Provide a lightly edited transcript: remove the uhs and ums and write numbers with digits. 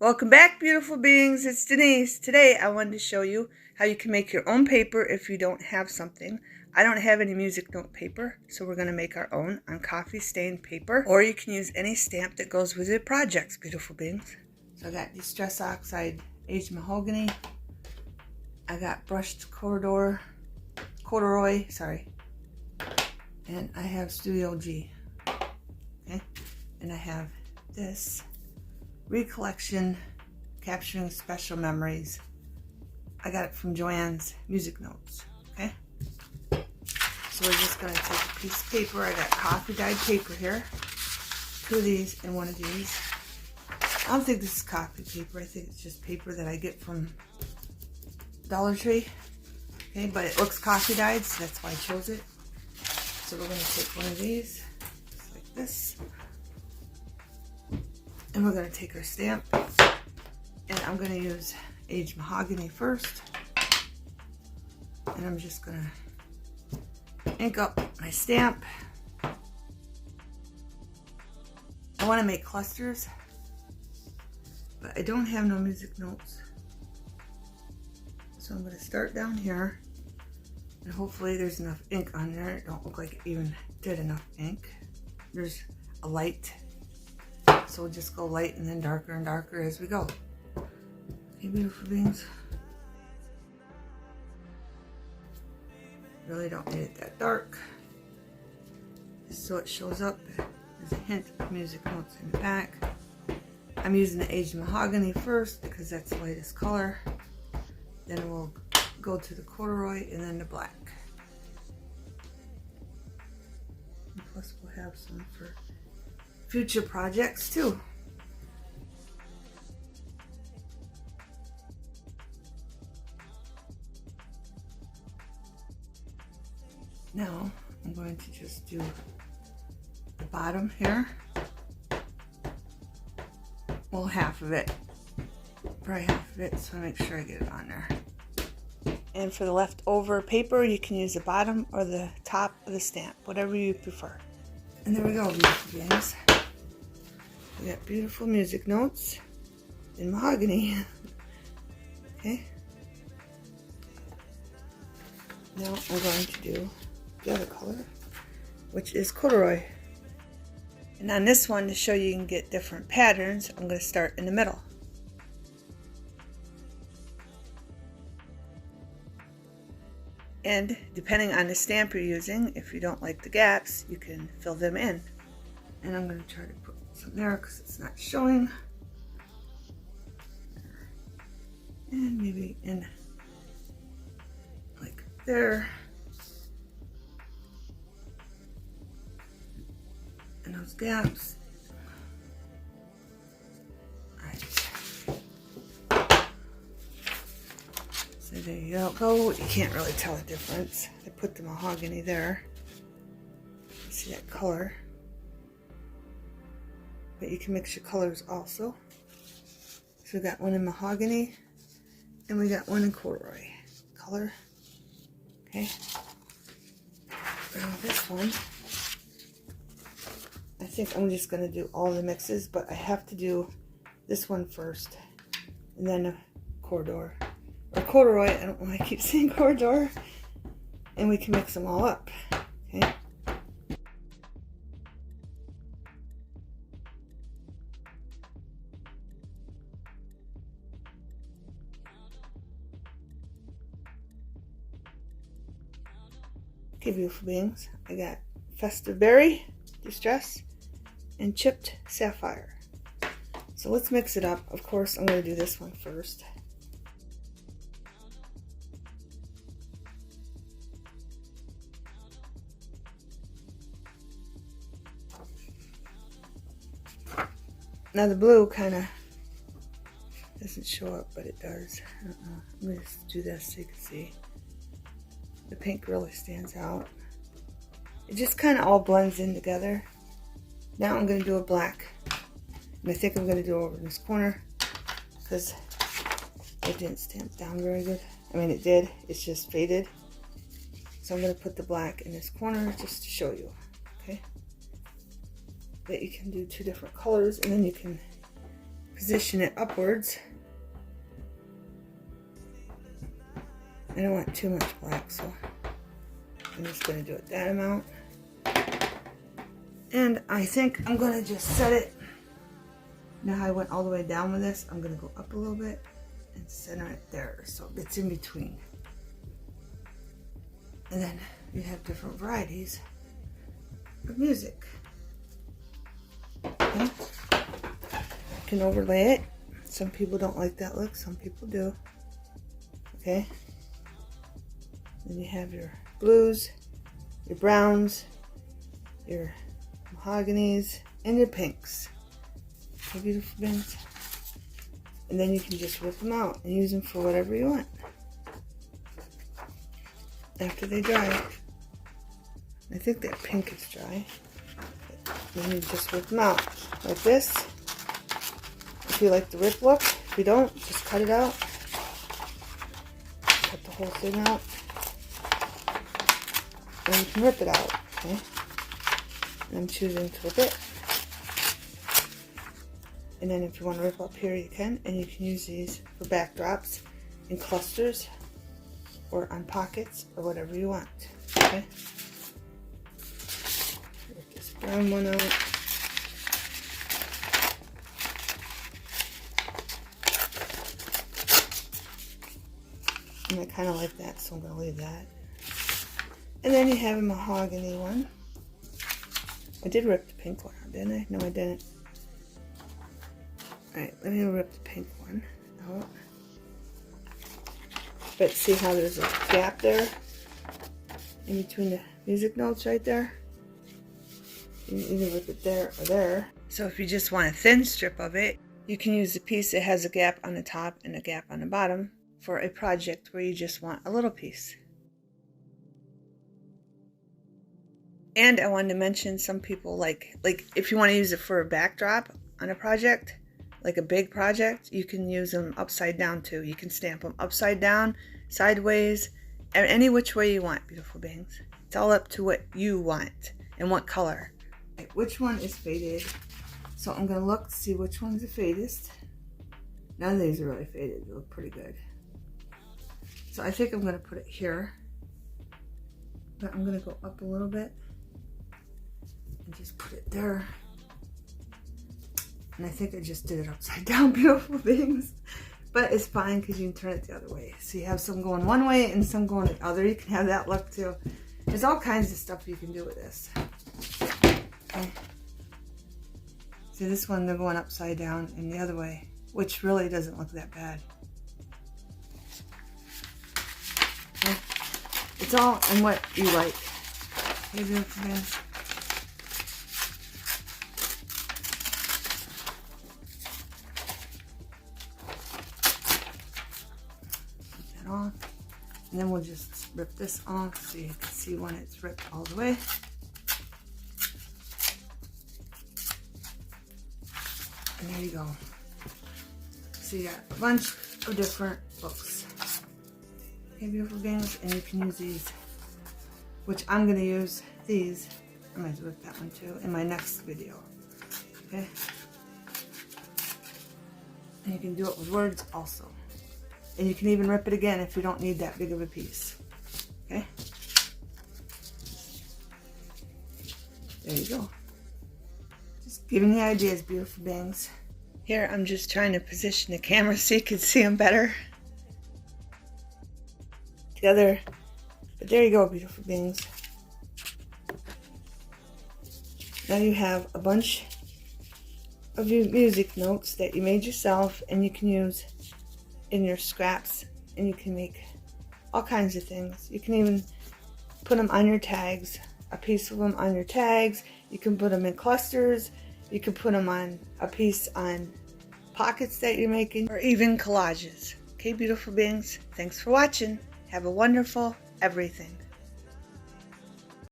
Welcome back, beautiful beings. It's Denise. Today I wanted to show you how you can make your own paper if you don't have something. I don't have any music note paper, so we're going to make our own on coffee stained paper, or you can use any stamp that goes with your projects, beautiful beings. So I got Distress Oxide Aged Mahogany. I got brushed corduroy, and I have Studio G. Okay, and I have this Recollection Capturing Special Memories. I got it from Joanne's Music Notes. Okay, so we're just going to take a piece of paper. I got coffee dyed paper here, 2 of these and 1 of these. I don't think this is coffee paper. I think it's just paper that I get from Dollar Tree. Okay, but it looks coffee dyed, so that's why I chose it. So we're going to take 1 of these, just like this. And we're going to take our stamp, and I'm going to use Aged Mahogany first. And I'm just going to ink up my stamp. I want to make clusters, but I don't have no music notes. So I'm going to start down here, and hopefully there's enough ink on there. It don't look like it even did enough ink. There's a light. So we'll just go light and then darker and darker as we go. Okay, beautiful beings. Really don't need it that dark. Just so it shows up. There's a hint of music notes in the back. I'm using the Aged Mahogany first because that's the lightest color. Then we'll go to the corduroy and then the black. And plus we'll have some for future projects too. Now I'm going to just do the bottom here. Well, half of it. Probably half of it, so I make sure I get it on there. And for the leftover paper, you can use the bottom or the top of the stamp, whatever you prefer. And there we go, beautiful beings. We got beautiful music notes in mahogany. Okay. Now I'm going to do the other color, which is corduroy. And on this one, to show you can get different patterns, I'm going to start in the middle. And depending on the stamp you're using, if you don't like the gaps, you can fill them in. And I'm going to try to put some there because it's not showing. And maybe in like there. And those gaps. Alright. So there you go. You can't really tell the difference. I put the mahogany there. See that color. But you can mix your colors also. So we got 1 in mahogany and we got 1 in corduroy color. Okay. Now this one, I think I'm just going to do all the mixes, but I have to do this one first and then a corduroy. Or corduroy, I don't know why I keep saying corduroy. And we can mix them all up. Okay. Okay, beautiful beings, I got Festive Berry, Distress, and Chipped Sapphire. So let's mix it up. Of course, I'm going to do this one first. Now the blue kind of doesn't show up, but it does. I don't know. I'm going to just do this so you can see. The pink really stands out. It just kind of all blends in together. Now I'm going to do a black. And I think I'm going to do it over in this corner because it didn't stamp down very good. I mean, it did. It's just faded. So I'm going to put the black in this corner just to show you. Okay. That you can do 2 different colors, and then you can position it upwards. I don't want too much black, so I'm just going to do it that amount. And I think I'm going to just set it. Now I went all the way down with this. I'm going to go up a little bit and center it there so it's in between. And then you have different varieties of music. Okay. You can overlay it. Some people don't like that look, some people do. Okay. Then you have your blues, your browns, your mahoganies, and your pinks. Okay, beautiful bins. And then you can just rip them out and use them for whatever you want after they dry. I think that pink is dry. Then you just rip them out like this. If you like the rip look, if you don't, just cut it out. Cut the whole thing out. And you can rip it out, okay? And I'm choosing to rip it. And then if you want to rip up here, you can. And you can use these for backdrops in clusters or on pockets or whatever you want, okay? Rip this brown one out. And I kind of like that, so I'm going to leave that. And then you have a mahogany one. I did rip the pink one out, didn't I? No, I didn't. Alright, let me rip the pink one out. But see how there's a gap there? In between the music notes right there? You can rip it there or there. So if you just want a thin strip of it, you can use a piece that has a gap on the top and a gap on the bottom for a project where you just want a little piece. And I wanted to mention, some people like if you want to use it for a backdrop on a project, like a big project, you can use them upside down too. You can stamp them upside down, sideways, any which way you want, beautiful beings. It's all up to what you want and what color. Which one is faded? So I'm going to look to see which one's the fadest. None of these are really faded. They look pretty good. So I think I'm going to put it here. But I'm going to go up a little bit. And just put it there. And I think I just did it upside down, beautiful things. But it's fine because you can turn it the other way. So you have some going one way and some going the other. You can have that look too. There's all kinds of stuff you can do with this. Okay. See, this one, they're going upside down and the other way, which really doesn't look that bad. Okay. It's all in what you like. Okay, beautiful things. Off, and then we'll just rip this off so you can see when it's ripped all the way. And there you go. So you got a bunch of different books. Okay, beautiful beings, and you can use these, which I'm going to use these. I might rip that one too in my next video. Okay, and you can do it with words also. And you can even rip it again if you don't need that big of a piece. Okay? There you go. Just giving you ideas, beautiful beings. Here, I'm just trying to position the camera so you can see them better. Together. But there you go, beautiful beings. Now you have a bunch of your music notes that you made yourself and you can use in your scraps, and you can make all kinds of things. You can even put them on your tags, a piece of them on your tags. You can put them in clusters. You can put them on a piece on pockets that you're making, or even collages. Okay, beautiful beings, thanks for watching. Have a wonderful everything.